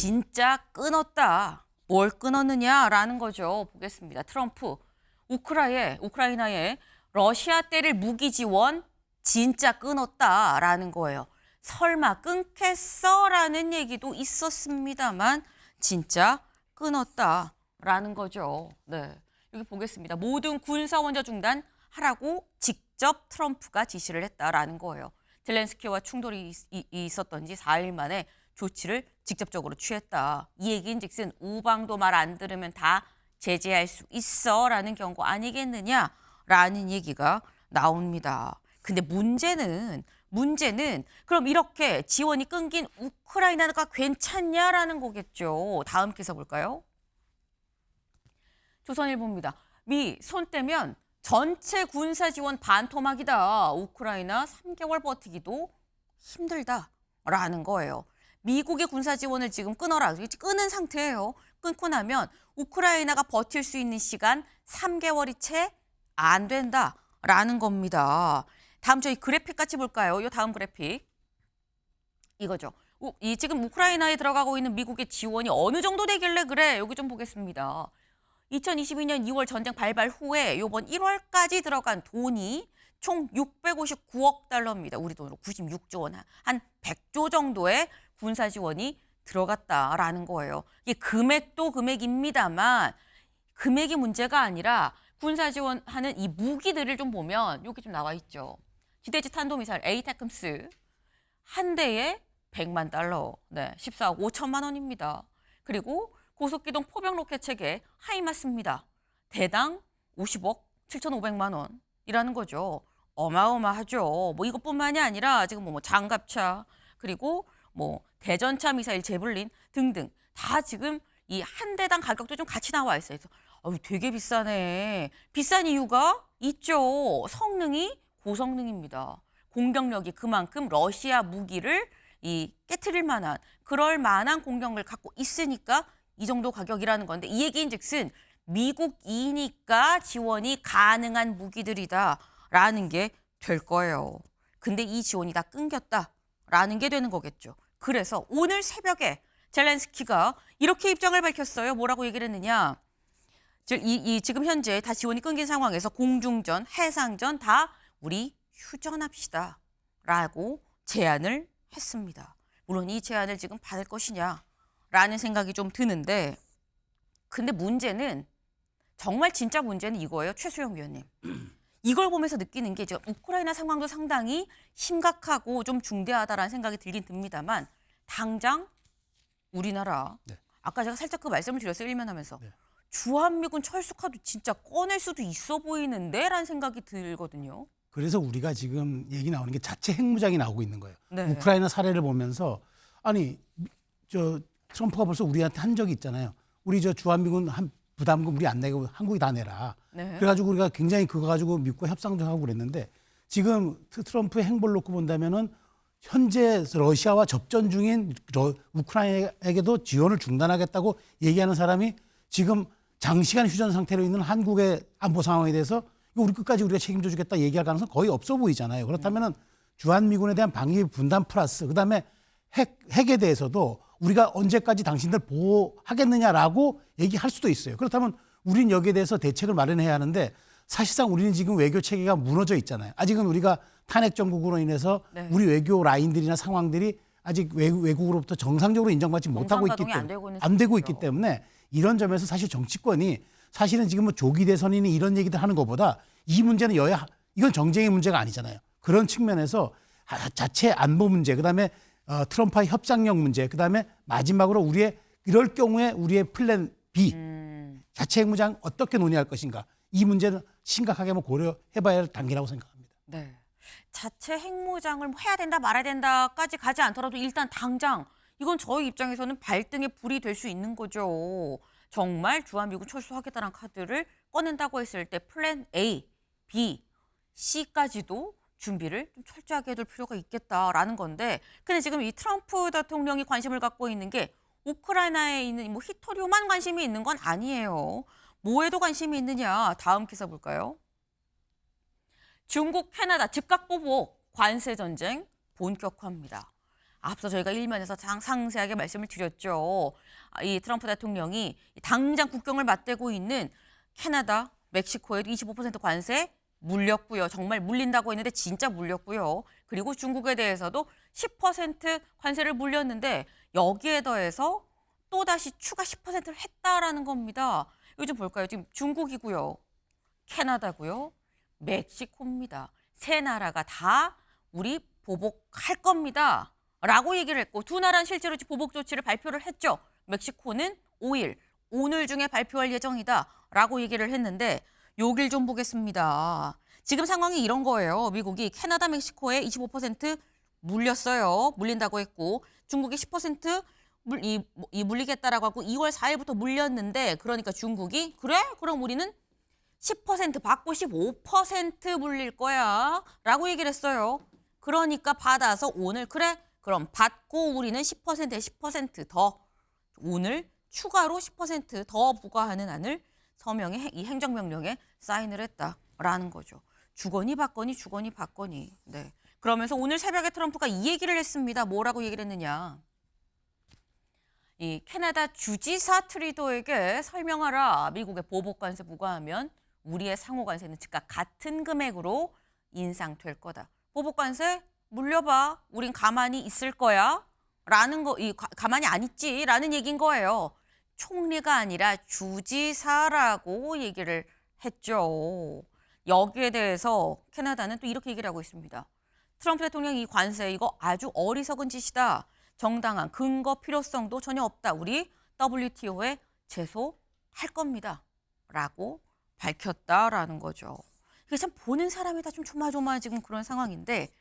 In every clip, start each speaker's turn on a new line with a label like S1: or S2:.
S1: 진짜 끊었다. 뭘 끊었느냐라는 거죠. 보겠습니다. 트럼프, 우크라이나에 러시아 때릴 무기 지원 진짜 끊었다라는 거예요. 설마 끊겠어라는 얘기도 있었습니다만 진짜 끊었다라는 거죠. 네, 여기 보겠습니다. 모든 군사 원조 중단하라고 직접 트럼프가 지시를 했다라는 거예요. 젤렌스키와 충돌이 있었던 지 4일 만에 조치를 직접적으로 취했다. 이 얘기인즉슨 우방도 말 안 들으면 다 제재할 수 있어라는 경고 아니겠느냐라는 얘기가 나옵니다. 근데 문제는 그럼 이렇게 지원이 끊긴 우크라이나가 괜찮냐라는 거겠죠. 다음 기사 볼까요? 조선일보입니다. 미 손 떼면 전체 군사 지원 반토막이다. 우크라이나 3개월 버티기도 힘들다라는 거예요. 미국의 군사 지원을 지금 끊어라. 끊은 상태예요. 끊고 나면 우크라이나가 버틸 수 있는 시간 3개월이 채 안 된다라는 겁니다. 다음 저희 그래픽 같이 볼까요? 이 다음 그래픽. 이거죠. 지금 우크라이나에 들어가고 있는 미국의 지원이 어느 정도 되길래 그래? 여기 좀 보겠습니다. 2022년 2월 전쟁 발발 후에 이번 1월까지 들어간 돈이 총 659억 달러입니다. 우리 돈으로 96조 원, 한 100조 정도의 군사 지원이 들어갔다라는 거예요. 이게 금액도 금액입니다만 금액이 문제가 아니라 군사 지원하는 이 무기들을 좀 보면 여기 좀 나와 있죠. 지대지 탄도미사일 에이태크스 한 대에 100만 달러, 네, 14억 5천만 원입니다. 그리고 고속기동 포병 로켓 체계 하이마스입니다. 대당 50억 7,500만 원이라는 거죠. 어마어마하죠. 뭐 이것뿐만이 아니라 지금 뭐 장갑차 그리고 뭐 대전차 미사일 제블린 등등 다 지금 이 한 대당 가격도 좀 같이 나와 있어요. 그래서 되게 비싸네. 비싼 이유가 있죠. 성능이 고성능입니다. 공격력이 그만큼 러시아 무기를 깨트릴 만한 그럴 만한 공격을 갖고 있으니까 이 정도 가격이라는 건데 이 얘기인즉슨 미국이니까 지원이 가능한 무기들이다라는 게 될 거예요. 근데 이 지원이 다 끊겼다라는 게 되는 거겠죠. 그래서 오늘 새벽에 젤렌스키가 이렇게 입장을 밝혔어요. 뭐라고 얘기를 했느냐. 지금 현재 다 지원이 끊긴 상황에서 공중전, 해상전 다 우리 휴전합시다 라고 제안을 했습니다. 물론 이 제안을 지금 받을 것이냐라는 생각이 좀 드는데 근데 문제는 정말 진짜 문제는 이거예요. 최수영 위원님. 이걸 보면서 느끼는 게 지금 우크라이나 상황도 상당히 심각하고 좀 중대하다라는 생각이 들긴 듭니다만 당장 우리나라 아까 제가 살짝 그 말씀을 드렸어요. 일면하면서 주한미군 철수카도 진짜 꺼낼 수도 있어 보이는데 라는 생각이 들거든요.
S2: 그래서 우리가 지금 얘기 나오는 게 자체 핵무장이 나오고 있는 거예요.
S1: 네.
S2: 우크라이나 사례를 보면서 아니 트럼프가 벌써 우리한테 한 적이 있잖아요. 우리 주한미군 한 부담금 우리 안 내고 한국이 다 내라.
S1: 네.
S2: 그래가지고 우리가 굉장히 그거 가지고 미국과 협상도 하고 그랬는데 지금 트럼프의 행보를 놓고 본다면은 현재 러시아와 접전 중인 우크라이나에게도 지원을 중단하겠다고 얘기하는 사람이 지금 장시간 휴전 상태로 있는 한국의 안보 상황에 대해서 우리 끝까지 우리가 책임져 주겠다 얘기할 가능성 거의 없어 보이잖아요. 그렇다면은 주한미군에 대한 방위 분담 플러스 그다음에 핵에 대해서도 우리가 언제까지 당신들 보호하겠느냐라고 얘기할 수도 있어요. 그렇다면 우리는 여기에 대해서 대책을 마련해야 하는데 사실상 우리는 지금 외교 체계가 무너져 있잖아요. 아직은 우리가 탄핵 정국으로 인해서 우리 외교 라인들이나 상황들이 아직 외국으로부터 정상적으로 인정받지 못하고 있기 때문에 안 되고 있기 때문에 이런 점에서 사실 정치권이 사실은 지금 뭐 조기 대선이니 이런 얘기들 하는 것보다 이 문제는 이건 정쟁의 문제가 아니잖아요. 그런 측면에서 자체 안보 문제, 그다음에 트럼프와의 협상력 문제, 그다음에 마지막으로 이럴 경우에 우리의 플랜 B, 자체 핵무장 어떻게 논의할 것인가. 이 문제는 심각하게 한번 고려해봐야 할 단계라고 생각합니다.
S1: 네. 자체 핵무장을 해야 된다 말아야 된다까지 가지 않더라도 일단 당장 이건 저희 입장에서는 발등에 불이 될 수 있는 거죠. 정말 주한미군 철수하겠다는 카드를 꺼낸다고 했을 때 플랜 A, B, C까지도 준비를 좀 철저하게 해둘 필요가 있겠다라는 건데 근데 지금 이 트럼프 대통령이 관심을 갖고 있는 게 우크라이나에 있는 뭐 히토리오만 관심이 있는 건 아니에요. 뭐에도 관심이 있느냐. 다음 기사 볼까요? 중국, 캐나다 즉각 보복 관세 전쟁 본격화입니다. 앞서 저희가 일면에서 상세하게 말씀을 드렸죠. 이 트럼프 대통령이 당장 국경을 맞대고 있는 캐나다, 멕시코에도 25% 관세 물렸고요. 정말 물린다고 했는데 진짜 물렸고요. 그리고 중국에 대해서도 10% 관세를 물렸는데 여기에 더해서 또다시 추가 10%를 했다라는 겁니다. 요즘 볼까요? 지금 중국이고요. 캐나다고요. 멕시코입니다. 세 나라가 다 우리 보복할 겁니다. 라고 얘기를 했고 두 나라는 실제로 보복 조치를 발표를 했죠. 멕시코는 5일, 오늘 중에 발표할 예정이다. 라고 얘기를 했는데 요길 좀 보겠습니다. 지금 상황이 이런 거예요. 미국이 캐나다, 멕시코에 25% 물렸어요. 물린다고 했고 중국이 10% 물리겠다라고 하고 2월 4일부터 물렸는데 그러니까 중국이 그래? 그럼 우리는 10% 받고 15% 물릴 거야 라고 얘기를 했어요. 그러니까 받아서 오늘 그래? 그럼 받고 우리는 10%에 10%더 오늘 추가로 10%더 부과하는 안을 서명에 이 행정명령에 사인을 했다라는 거죠. 주거니 받거니 주거니 받거니. 네. 그러면서 오늘 새벽에 트럼프가 이 얘기를 했습니다. 뭐라고 얘기를 했느냐. 이 캐나다 주지사 트리도에게 설명하라. 미국의 보복관세 부과하면 우리의 상호관세는 즉각 같은 금액으로 인상될 거다. 보복관세 물려봐. 우린 가만히 있을 거야. 라는 거, 가만히 안 있지. 라는 얘기인 거예요. 총리가 아니라 주지사라고 얘기를 했죠. 여기에 대해서 캐나다는 또 이렇게 얘기를 하고 있습니다. 트럼프 대통령 이 관세 이거 아주 어리석은 짓이다. 정당한 근거 필요성도 전혀 없다. 우리 WTO에 제소할 겁니다. 라고 밝혔다라는 거죠. 이게 참 보는 사람이 다 좀 조마조마해지는 그런 상황인데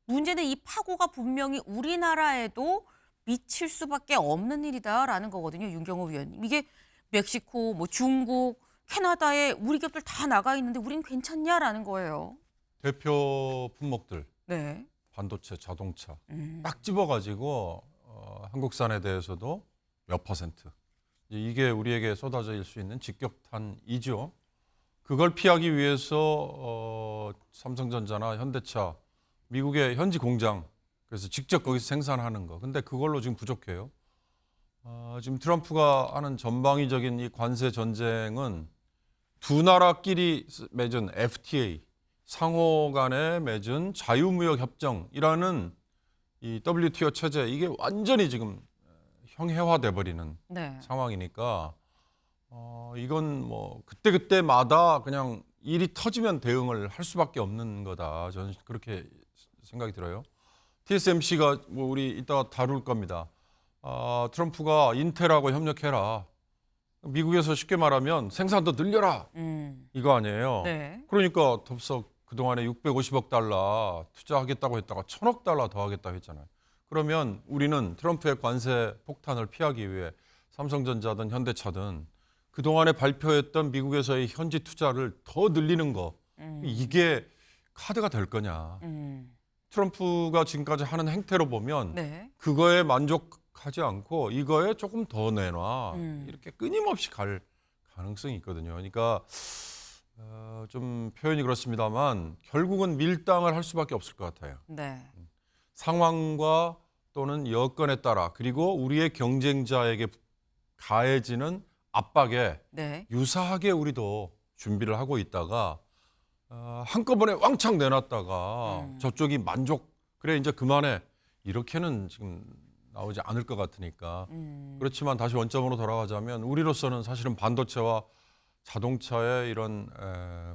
S1: 문제는 이 파고가 분명히 우리나라에도 미칠 수밖에 없는 일이다라는 거거든요. 윤경호 위원님. 이게 멕시코, 뭐 중국, 캐나다에 우리 기업들 다 나가 있는데 우린 괜찮냐라는 거예요.
S3: 대표 품목들,
S1: 네.
S3: 반도체, 자동차 딱 집어가지고 한국산에 대해서도 몇 퍼센트. 이게 우리에게 쏟아질 수 있는 직격탄이죠. 그걸 피하기 위해서 삼성전자나 현대차, 미국의 현지 공장, 그래서 직접 거기서 생산하는 거. 근데 그걸로 지금 부족해요. 지금 트럼프가 하는 전방위적인 이 관세 전쟁은 두 나라끼리 맺은 FTA, 상호 간에 맺은 자유무역 협정이라는 이 WTO 체제, 이게 완전히 지금 형해화돼 버리는
S1: 네.
S3: 상황이니까 이건 뭐 그때그때마다 그냥 일이 터지면 대응을 할 수밖에 없는 거다. 저는 그렇게 생각이 들어요. TSMC가 뭐 우리 이따가 다룰 겁니다. 트럼프가 인텔하고 협력해라. 미국에서 쉽게 말하면 생산도 늘려라. 이거 아니에요.
S1: 네.
S3: 그러니까 덥석 그동안에 650억 달러 투자하겠다고 했다가 1000억 달러 더 하겠다고 했잖아요. 그러면 우리는 트럼프의 관세 폭탄을 피하기 위해 삼성전자든 현대차든 그동안에 발표했던 미국에서의 현지 투자를 더 늘리는 거. 이게 카드가 될 거냐. 트럼프가 지금까지 하는 행태로 보면
S1: 네.
S3: 그거에 만족하지 않고 이거에 조금 더 내놔. 이렇게 끊임없이 갈 가능성이 있거든요. 그러니까 좀 표현이 그렇습니다만 결국은 밀당을 할 수밖에 없을 것 같아요.
S1: 네.
S3: 상황과 또는 여건에 따라 그리고 우리의 경쟁자에게 가해지는 압박에
S1: 네.
S3: 유사하게 우리도 준비를 하고 있다가 한꺼번에 왕창 내놨다가 저쪽이 만족 그래 이제 그만해 이렇게는 지금 나오지 않을 것 같으니까 그렇지만 다시 원점으로 돌아가자면 우리로서는 사실은 반도체와 자동차의 이런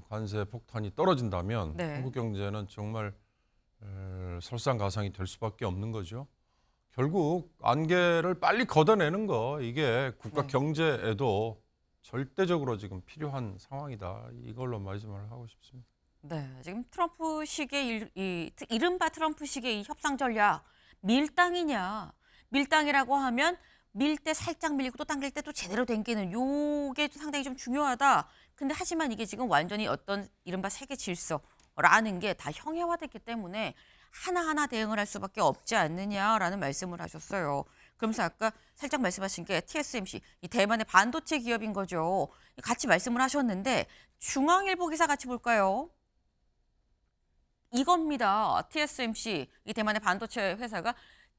S3: 관세 폭탄이 떨어진다면
S1: 네.
S3: 한국 경제는 정말 설상가상이 될 수밖에 없는 거죠. 결국 안개를 빨리 걷어내는 거 이게 국가
S1: 네.
S3: 경제에도 절대적으로 지금 필요한 상황이다. 이걸로 말씀을 하고 싶습니다.
S1: 네, 지금 트럼프식의 이른바 트럼프식의 이 협상 전략 밀당이냐? 밀당이라고 하면 밀 때 살짝 밀리고 또 당길 때 또 제대로 당기는 요게 상당히 좀 중요하다. 근데 하지만 이게 지금 완전히 어떤 이른바 세계 질서라는 게 다 형해화됐기 때문에 하나하나 대응을 할 수밖에 없지 않느냐라는 말씀을 하셨어요. 그러면서 아까 살짝 말씀하신 게 TSMC, 이 대만의 반도체 기업인 거죠. 같이 말씀을 하셨는데 중앙일보 기사 같이 볼까요? 이겁니다. TSMC, 이 대만의 반도체 회사가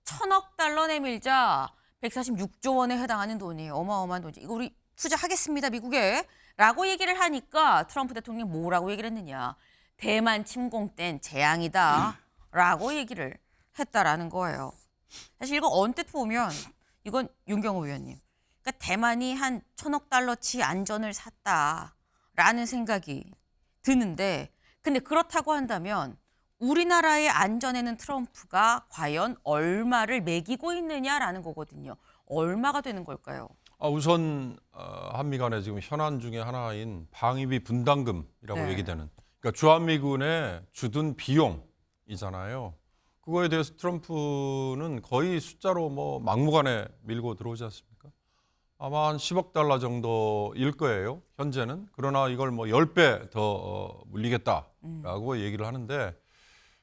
S1: 천억 달러 내밀자 146조 원에 해당하는 돈이에요. 어마어마한 돈이죠. 이거 우리 투자하겠습니다, 미국에. 라고 얘기를 하니까 트럼프 대통령이 뭐라고 얘기를 했느냐. 대만 침공 땐 재앙이다. 라고 얘기를 했다라는 거예요. 사실 이거 언뜻 보면 이건 윤경호 위원님. 그러니까 대만이 한 1,000억 달러치 안전을 샀다라는 생각이 드는데 근데 그렇다고 한다면 우리나라의 안전에는 트럼프가 과연 얼마를 매기고 있느냐라는 거거든요. 얼마가 되는 걸까요?
S3: 우선 한미 간에 지금 현안 중에 하나인 방위비 분담금이라고
S1: 네.
S3: 얘기되는 그러니까 주한미군에 주둔 비용이잖아요. 그거에 대해서 트럼프는 거의 숫자로 뭐 막무가내 밀고 들어오지 않습니까? 아마 한 10억 달러 정도일 거예요. 현재는. 그러나 이걸 뭐 10배 더 물리겠다라고 얘기를 하는데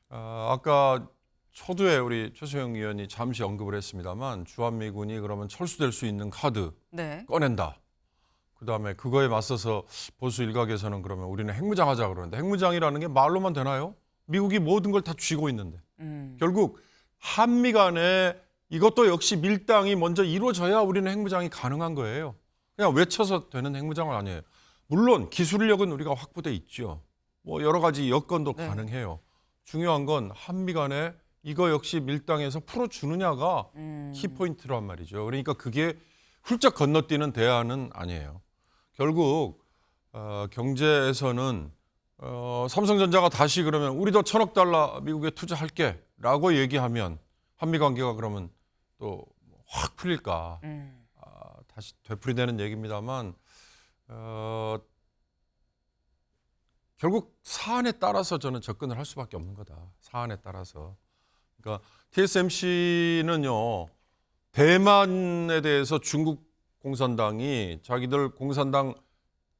S3: 아까 초두에 우리 최소영 의원이 잠시 언급을 했습니다만 주한미군이 그러면 철수될 수 있는 카드
S1: 네.
S3: 꺼낸다. 그다음에 그거에 맞서서 보수 일각에서는 그러면 우리는 핵무장 하자 그러는데 핵무장이라는 게 말로만 되나요? 미국이 모든 걸 다 쥐고 있는데 결국 한미 간에 이것도 역시 밀당이 먼저 이루어져야 우리는 핵무장이 가능한 거예요. 그냥 외쳐서 되는 핵무장은 아니에요. 물론 기술력은 우리가 확보돼 있죠. 뭐 여러 가지 여건도
S1: 네.
S3: 가능해요. 중요한 건 한미 간에 이거 역시 밀당해서 풀어주느냐가 키포인트란 말이죠. 그러니까 그게 훌쩍 건너뛰는 대안은 아니에요. 결국 경제에서는 삼성전자가 다시 그러면 우리도 1,000억 달러 미국에 투자할게 라고 얘기하면 한미 관계가 그러면 또 확 풀릴까. 다시 되풀이되는 얘기입니다만 결국 사안에 따라서 저는 접근을 할 수밖에 없는 거다. 사안에 따라서. 그러니까 TSMC는요. 대만에 대해서 중국 공산당이 자기들 공산당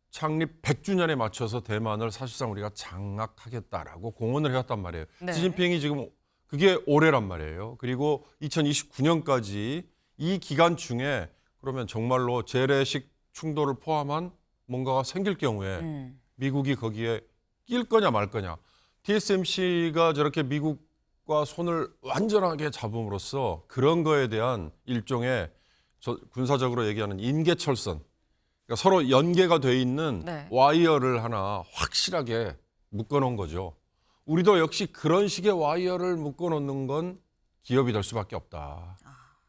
S3: 창립 100주년에 맞춰서 대만을 사실상 우리가 장악하겠다라고 공언을 해왔단 말이에요.
S1: 네.
S3: 시진핑이 지금 그게 올해란 말이에요. 그리고 2029년까지 이 기간 중에 그러면 정말로 재래식 충돌을 포함한 뭔가가 생길 경우에 미국이 거기에 낄 거냐 말 거냐. TSMC가 저렇게 미국과 손을 완전하게 잡음으로써 그런 거에 대한 일종의 군사적으로 얘기하는 인계철선. 그러니까 서로 연계가 돼 있는
S1: 네.
S3: 와이어를 하나 확실하게 묶어놓은 거죠. 우리도 역시 그런 식의 와이어를 묶어놓는 건 기업이 될 수밖에 없다.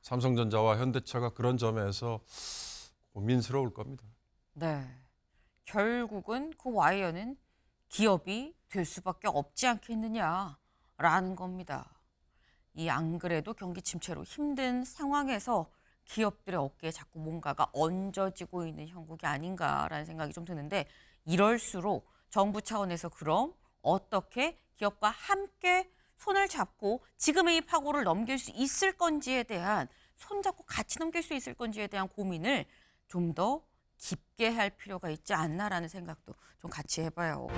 S3: 삼성전자와 현대차가 그런 점에서 고민스러울 겁니다.
S1: 네. 결국은 그 와이어는 기업이 될 수밖에 없지 않겠느냐라는 겁니다. 이 안 그래도 경기 침체로 힘든 상황에서 기업들의 어깨에 자꾸 뭔가가 얹어지고 있는 형국이 아닌가라는 생각이 좀 드는데 이럴수록 정부 차원에서 그럼 어떻게 기업과 함께 손을 잡고 지금의 이 파고를 넘길 수 있을 건지에 대한 손잡고 같이 넘길 수 있을 건지에 대한 고민을 좀 더 깊게 할 필요가 있지 않나라는 생각도 좀 같이 해봐요.